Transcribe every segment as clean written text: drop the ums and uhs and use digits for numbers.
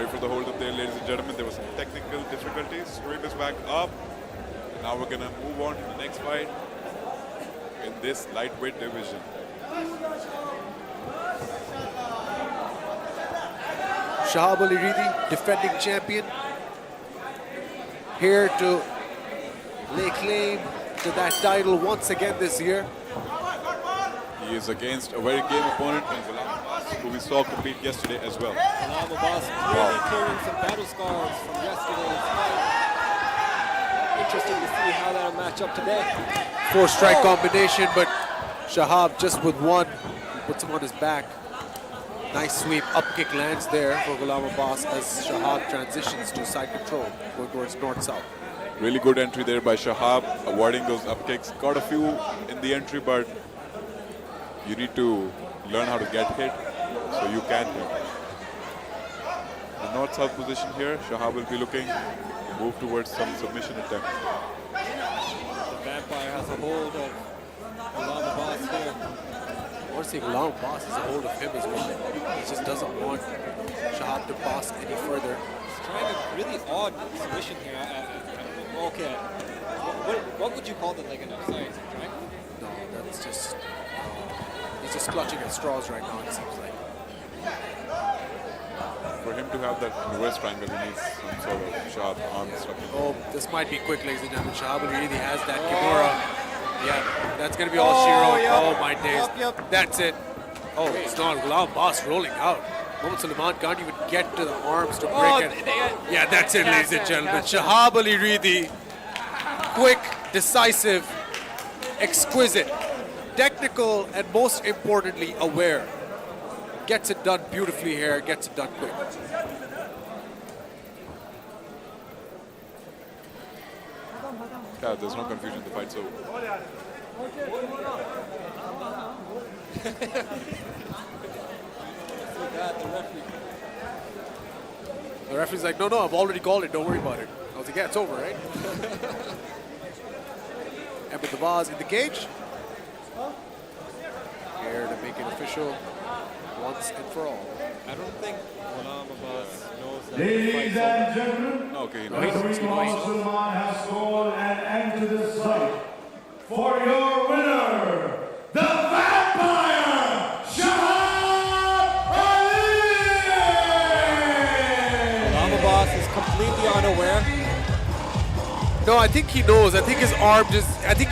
Sorry for the hold up there, ladies and gentlemen. There were some technical difficulties. Ring is back up. Now we're gonna move on to the next fight in this lightweight division. Shahabi, defending champion, here to lay claim to that title once again this year. He is against a very game opponent in Gulavos, who we saw compete yesterday as well. Zilabas really clearing some battle scars from yesterday's fight. Interesting to see how that'll match up today. 4-strike combination, but Shahab just with one puts him on his back. Nice sweep, up kick lands there for Gulavos as Shahab transitions to side control, going towards north-south. Really good entry there by Shahab, avoiding those up kicks. Got a few in the entry, but you need to learn how to get hit so you can hit. The north-south position here, Shahab will be looking to move towards some submission attempt. The vampire has a hold of Gulavos here. I want to say Gulavos has a hold of him as well. He just doesn't want Shahab to pass any further. He's trying a really odd submission here. Okay. What would you call that, like an upside right? No, that's just... he's just clutching at straws right now, it seems like. For him to have that reverse triangle, he needs some sort of sharp arm structure. Oh, this might be quick, ladies and gentlemen. Shahabi really has that Kimura. Yeah, that's going to be all she wrote. Yep. Oh, my days. Yep. That's it. Oh, it's not. Gulavos rolling out. Mohamed Suleiman can't even get to the arms to break it. Yeah, that's it, ladies and gentlemen. Shahabi Ridi, quick, decisive, exquisite, technical, and most importantly, aware. Gets it done beautifully here, gets it done quick. Yeah, there's no confusion in the fight, so... The referee's like, no, I've already called it, don't worry about it. I was like, yeah, it's over, right? And with the vase in the cage. Here to make it official once and for all. I don't think Gulavos knows that. Ladies and gentlemen, Okay, referee Mohamed Suleiman has scored an end to this fight. For your winner, the Vampire, Shahabi! Gulavos is completely unaware. No, I think he knows. I think he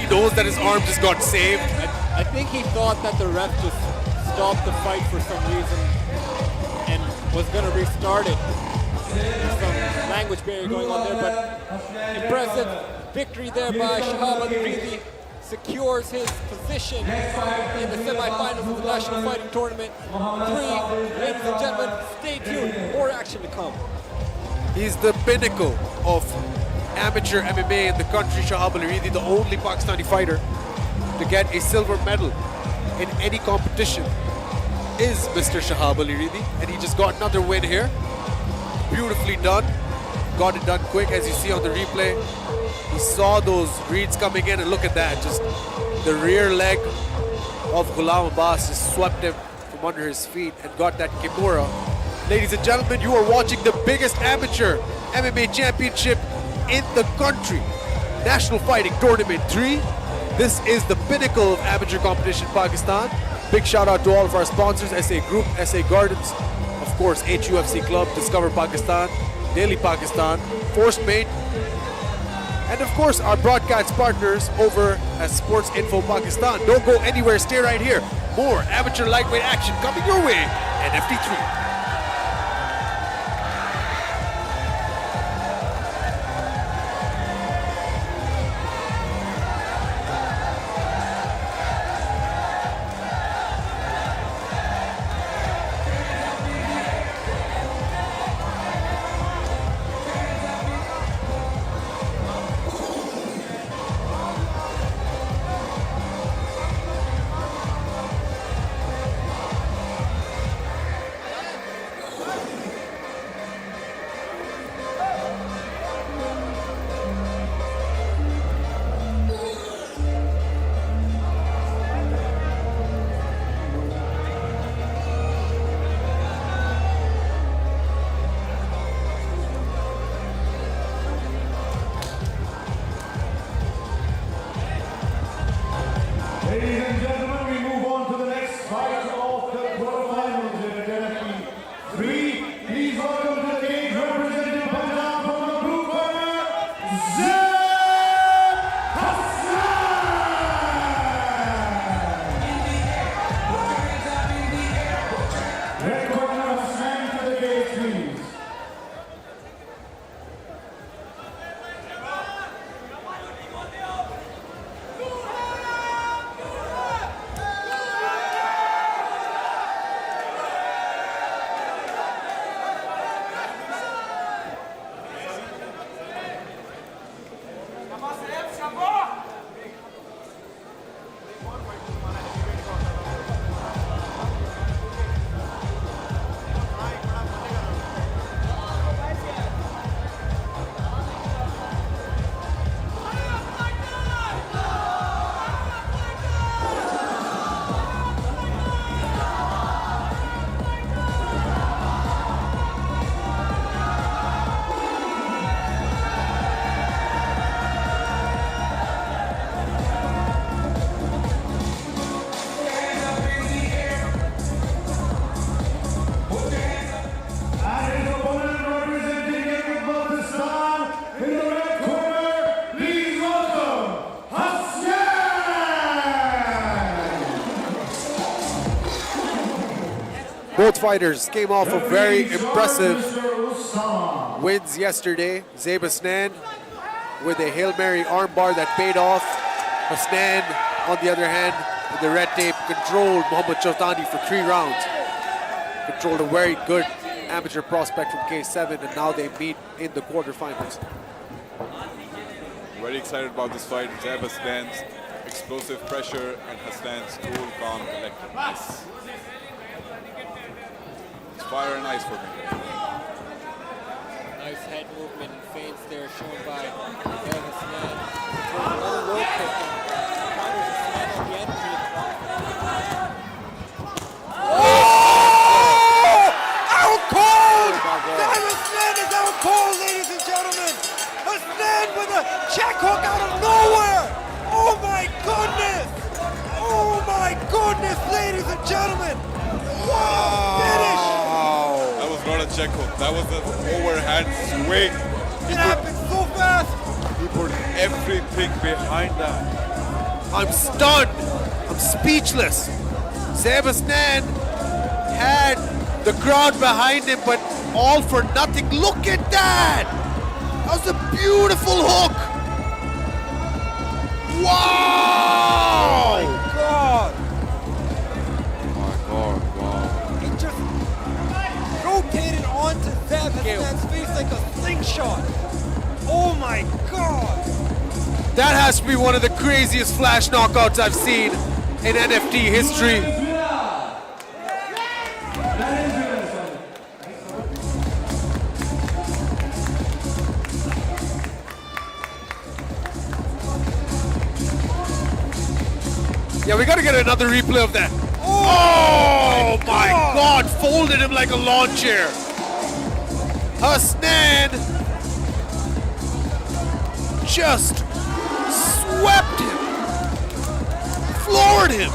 knows that his arm just got saved. I think he thought that the ref just stopped the fight for some reason and was going to restart it. There's some language barrier going on there, but impressive victory there by Shahabi Ridi. Secures his position in the semifinals of the National Fighting Tournament 3. Ladies and gentlemen, stay tuned. More action to come. He's the pinnacle of amateur MMA in the country, Shahabi Ridi, the only Pakistani fighter to get a silver medal in any competition is Mr. Shahabi Ridi, and he just got another win here. Beautifully done. Got it done quick, as you see on the replay. He saw those reads coming in, and look at that. Just the rear leg of Gulavos just swept him from under his feet and got that Kimura. Ladies and gentlemen, you are watching the biggest amateur MMA championship in the country. National Fighting Tournament 3. This is the pinnacle of amateur competition in Pakistan. Big shout out to all of our sponsors, SA Group, SA Gardens, of course HUFC Club, Discover Pakistan, Daily Pakistan, Force Mate, and of course our broadcast partners over at Sports Info Pakistan. Don't go anywhere, stay right here. More amateur lightweight action coming your way at FT3. Both fighters came off of very impressive Mr. Usama. wins yesterday. Znan with a Hail Mary armbar that paid off. Hassan, on the other hand, with the red tape, controlled Mohammad Chautani for 3 rounds. Controlled a very good amateur prospect from K7, and now they meet in the quarterfinals. Very excited about this fight. Hassan's explosive pressure and Hassan's cool, calm, collectedness. It's fire and ice for me. Nice head movement and feints there shown by Hassan. Another low kick and counters Hassan on the entry. Out cold! Hassan is out cold, ladies and gentlemen! Hassan with a check hook out of nowhere! Oh my goodness! Oh my goodness, ladies and gentlemen! Wow! Finish! That was not a check hook. That was an overhand swing. It happened so fast! He put everything behind that. I'm stunned. I'm speechless. Hassan had the crowd behind him, but all for nothing. Look at that! That was a beautiful hook. Wow! God! My God, wow. It just rotated onto Hassan's face like a slingshot. Oh my God! That has to be one of the craziest flash knockouts I've seen in NFT history. Yeah, we gotta get another replay of that. Oh my God! Folded him like a lawn chair. Hassan just swept him, floored him.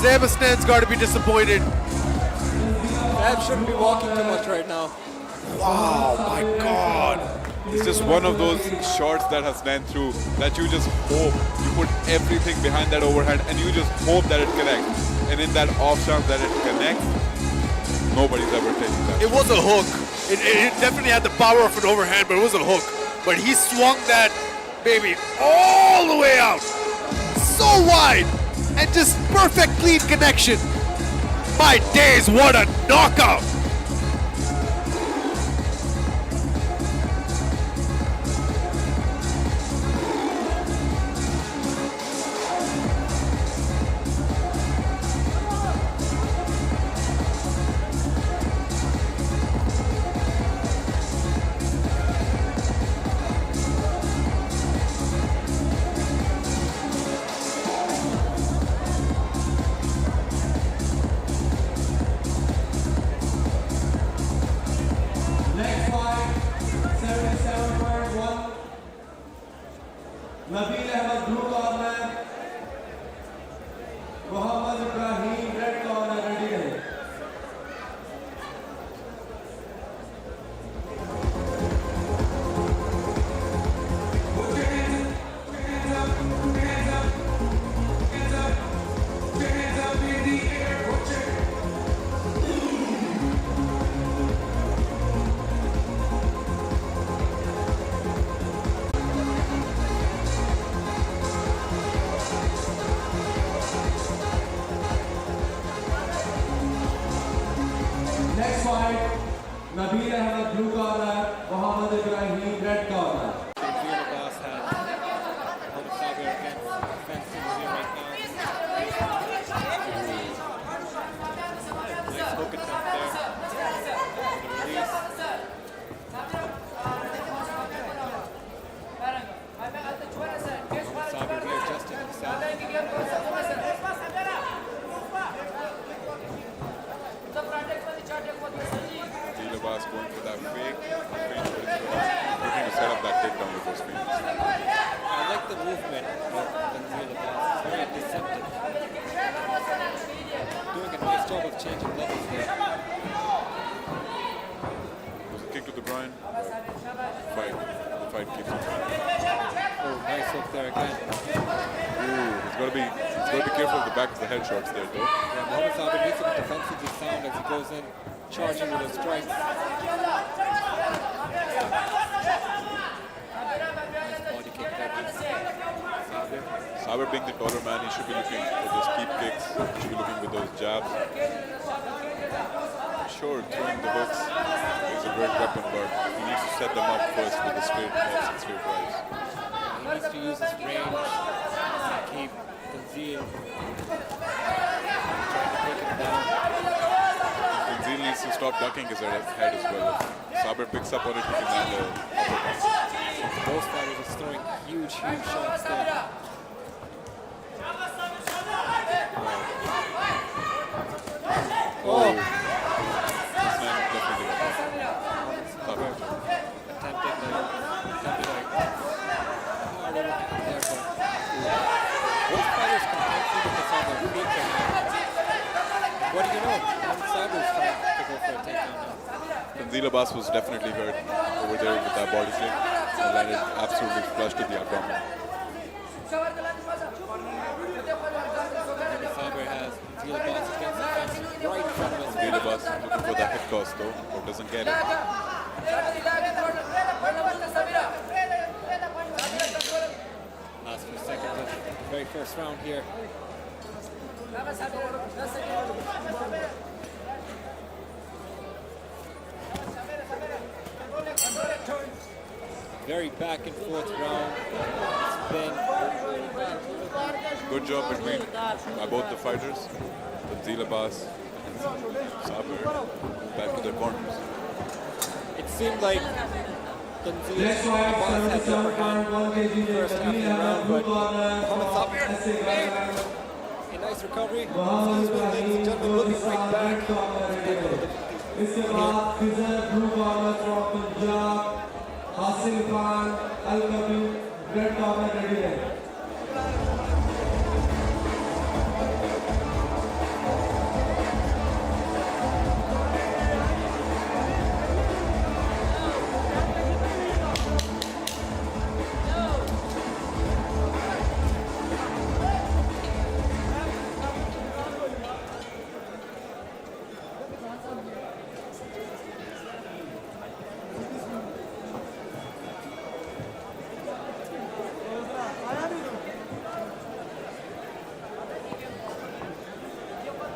Hassan's got to be disappointed. Zab shouldn't be walking too much right now. Oh my God! It's just one of those shots that Hassan threw that you just hope, you put everything behind that overhand and you just hope that it connects. And in that off chance that it connects, nobody's ever taken that. It was a hook. It definitely had the power of an overhand, but it was a hook. But he swung that baby all the way out, so wide, and just perfect clean connection. My days, what a knockout! Next fight, 77.1. Nabil Ahmed blue corner, Mohammad Ibrahim red corner, ready रहे. Next fight, Nabil Ahmed blue corner, Mohammad Ibrahim red corner. Zilabas has Sabir against fencing here right now. Nice hook attempt there. The release. Sabir readjusting himself. Zilabas going for that fake. Looking to set up that takedown with those feet. I like the movement of Zilabas. It's very deceptive. Doing a nice job of changing levels there. Was a kick to the groin. The fight keeps on. Oh, nice hook there again. Ooh, he's got to be careful of the back of the head shots there, though. Yeah, Mohamed Sabir needs to be defensively sound as he goes in, charging with his strikes. Nice body kick there by Sabir. Sabir being the taller man, he should be looking for those keep kicks. He should be looking for those jabs. Sure, throwing the hooks is a great weapon, but he needs to set them up first with the straight lefts and straight rights. He needs to use his range to keep Tanzil trying to take him down. Zil needs to stop ducking his head as well. If Sabir picks up on it, he can land a uppercut. Both fighters are throwing huge shots there. Oh! Znan definitely got that. Sabir attempted a hard overhand there, but both fighters can completely get on their feet right now. What do you know? Sabir is trying to go for a takedown now. Zilabas was definitely hurt over there with that body kick and landed absolutely flush to the abdomen. Sabir has Zilabas against the fence right in front of us. Zilabas looking for that hit toss though, but doesn't get it. Last few seconds of the very first round here. Very back and forth round. It's been Good job between both the fighters, Zilabas and Sabir, back to their corners. It seemed like Next fight, Zilabas had the upper hand 1 kg first half of the round, but Mohamed Sabir made a nice recovery. Excuse me, ladies and gentlemen, we'll be right back. इसके बाद फिजर blue corner from Punjab हासिल Khan अलकबी red corner ready है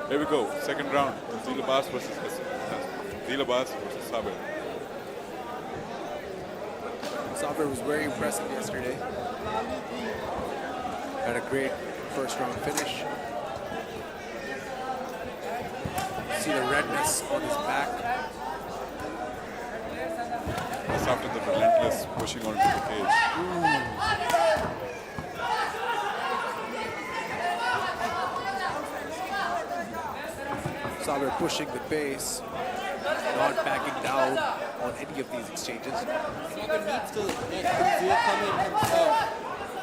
Here we go, second round. Zilabas versus Sabir. Sabir was very impressive yesterday. Had a great first round finish. See the redness on his back. That's after the relentless pushing onto the cage. Sabir pushing the pace, not backing down on any of these exchanges. Sabir needs to let Tanzil come in himself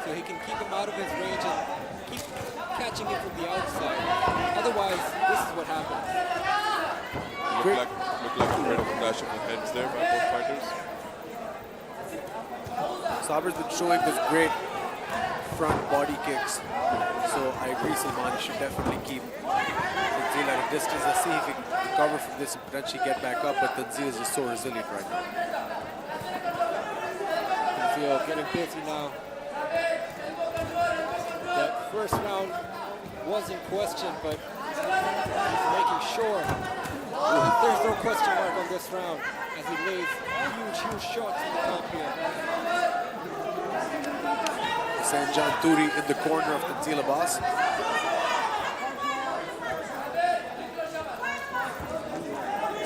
so he can keep him out of his range and keep catching him from the outside. Otherwise, this is what happens. Looked like a bit of a clash of the heads there by both fighters. Sabir's been showing those great front body kicks. So I agree, Salman, he should definitely keep Tanzil at a distance. Let's see if he can recover from this and potentially get back up. But Tanzil is just so resilient right now. Tanzil getting busy now. That first round was in question, but he's making sure there's no question mark on this round as he lays huge shots in the top here. Sanjan Turi in the corner of Zilabas.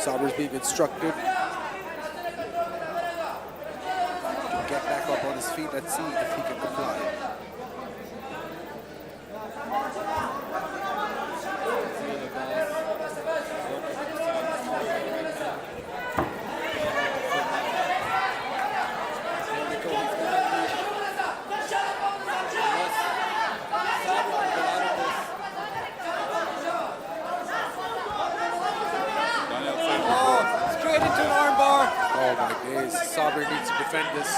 Sabir's being instructed to get back up on his feet. Let's see if he can comply. Oh my days, Sabir needs to defend this.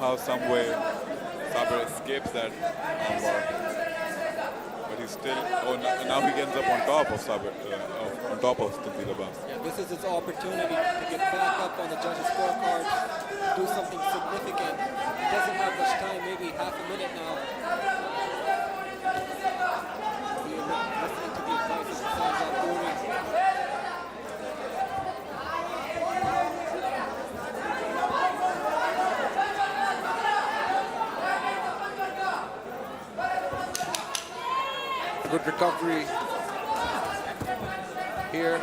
somehow, some way, Sabir escapes that armbar. But he's still. Oh, now he ends up on top of Sabir, on top of Zilabas. Yeah, this is his opportunity to get back up on the judges' scorecard, do something significant. He doesn't have much time, maybe half a minute now. Listening to the advice of Hassan Zabouri. Good recovery here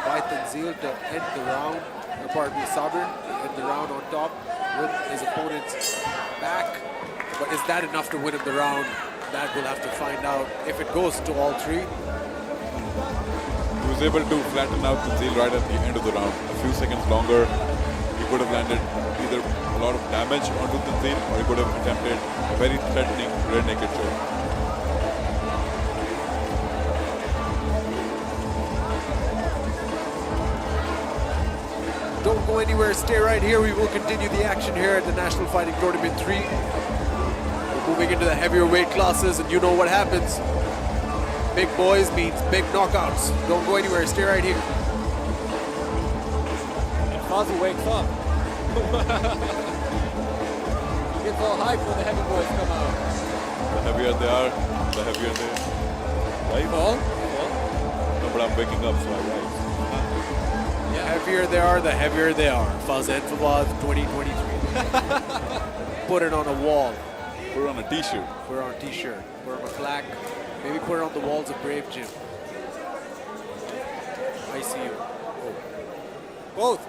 by Tanzil to end the round. Pardon me, Sabir to end the round on top with his opponent's back. But is that enough to win him the round? That we'll have to find out if it goes to all three. He was able to flatten out Tanzil right at the end of the round. A few seconds longer, he could have landed either a lot of damage onto Tanzil or he could have attempted a very threatening rear naked choke. Don't go anywhere, stay right here. We will continue the action here at the National Fighting Tournament 3. We're moving into the heavier weight classes, and you know what happens. Big boys means big knockouts. Don't go anywhere, stay right here. And Fozzy wakes up. He gets all hyped when the heavy boys come out. The heavier they are, the heavier they right? Well, No, but I'm waking up, so I rise. The heavier they are, the heavier they are. Faz and Fawad 2023. Put it on a wall. Put it on a t-shirt. Put it on a t-shirt. Put it on a plaque. Maybe put it on the walls of Brave Gym. I see you. both.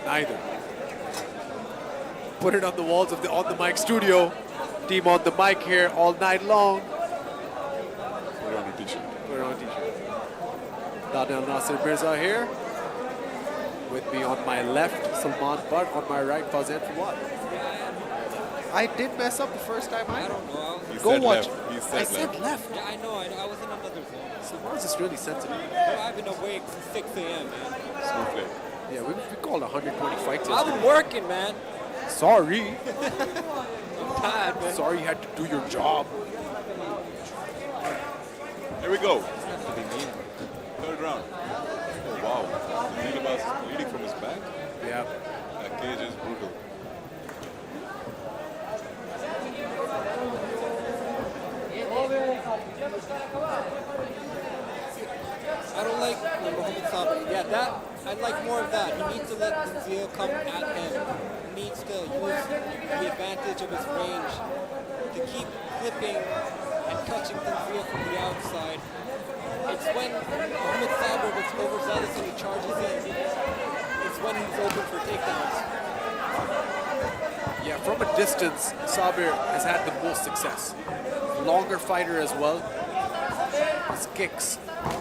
Neither. Put it on the walls of the On the Mic studio. Team On the Mic here all night long. Put it on a t-shirt. Put it on a t-shirt. Dadel Nasser Mirza here. With me on my left, Salman Butt. On my right, Fazan Fawad. I did mess up the first time. I don't know. He Go said watch. left. He I said said left. left. Yeah, I know. I was in another zone. Salman's just really sensitive. I've been awake since 6 a.m., man. Snowflake. Yeah, we called 120 fights. I've been working, man. Sorry. Bad, man. Sorry you had to do your job. Here we go. Third round. Oh, wow. Zilabas is bleeding from his back. Yeah. That cage is brutal. I don't like Mohamed Sabir. Yeah, I'd like more of that. He needs to let Tanzil come at him. He needs to use the advantage of his range to keep clipping and catching Tanzil from the outside. It's when Mohamed Sabir gets overzealous and he charges in. It's when he's open for takedowns. Yeah, from a distance, Sabir has had the most success. Longer fighter as well. His kicks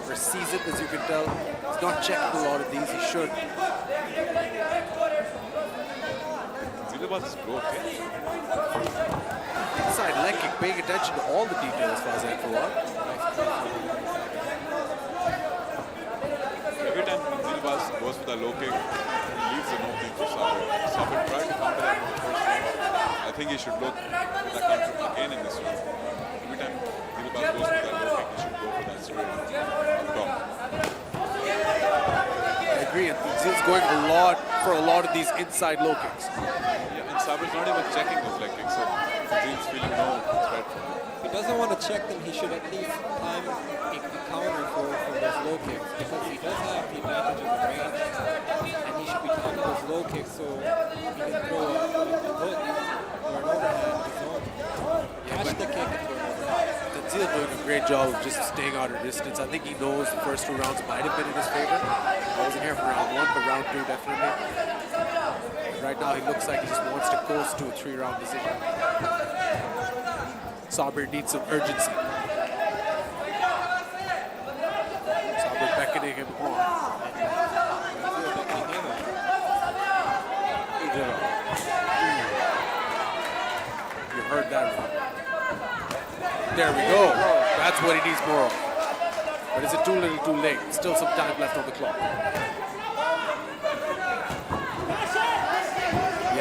are seasoned, as you can tell. He's not checking a lot of these. He should. Zilabas is broken. Inside leg kick, paying attention to all the details, Fazan Fawad. Every time Zilabas goes for the low kick, he leaves an opening for Sabir. Sabir tried to counter that in the first round. I think he should look for that counter again in this round. Every time Zilabas goes for that low kick, he should go for that straight up top. I agree, and Zil's going for a lot of these inside low kicks. Yeah, and Sabir's not even checking those leg kicks, so Zil's feeling no threat from him. If he doesn't want to check them, he should at least time a counter for those low kicks because he does have the advantage of the range and he should be timing those low kicks so he can throw a hook or an overhand of his own. Catch the kick and throw an overhand. Tanzil doing a great job of just staying out of distance. I think he knows the first 2 rounds might have been in his favor. I wasn't here for round 1, but round 2 definitely. Right now he looks like he just wants to coast to a 3-round decision. Sabir needs some urgency. Sabir beckoning him on. You heard that one. There we go. That's what he needs more of. But is it too little, too late? Still some time left on the clock.